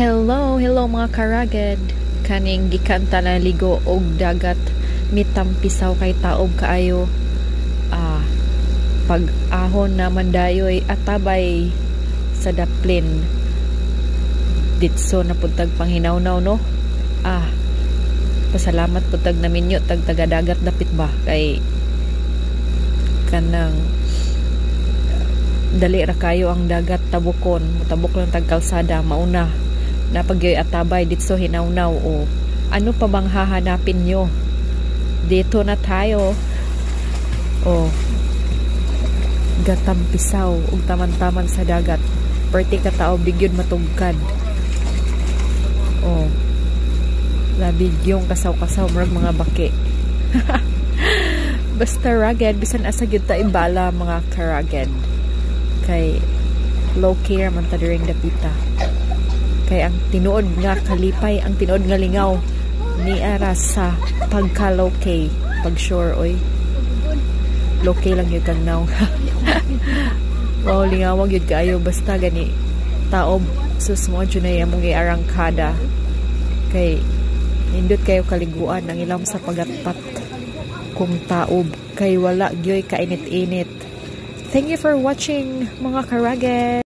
Hello mga karaged. Kaning gikanta na ligo og dagat mitampisaw kay taob kaayo. Pag ahon na mandayoy atabay sa daplin. Ditso na puntag panghinaw-naw no. Pasalamat puntag naminyo tag taga-dagat dapit ba kay kanang dali ra kayo ang dagat tabukon, mutabok lang tag kalsada mauna na pagyoy atabay ditso hinaw-naw o ano pa bang hahanapin nyo dito na tayo gatampisaw ug taman-taman sa dagat perti ka tao bigyod matugkad labig yung kasaw-kasaw murag mga baki basta rugged bisan asa gyud ta ibala mga karaged kay low care man ta during dapita kay ang tinuod nga kalipay ang tinuod nga lingaw ni ara sa pagka-low-key pag sure oy low-key lang yung kang now wow lingawag yun kaayo basta gani taob susmo dyan na yung mga arangkada kay nindot kayo kaliguan ang ilam sa pagatpat kung taob kay wala gyoy kainit-init. Thank you for watching mga karaged.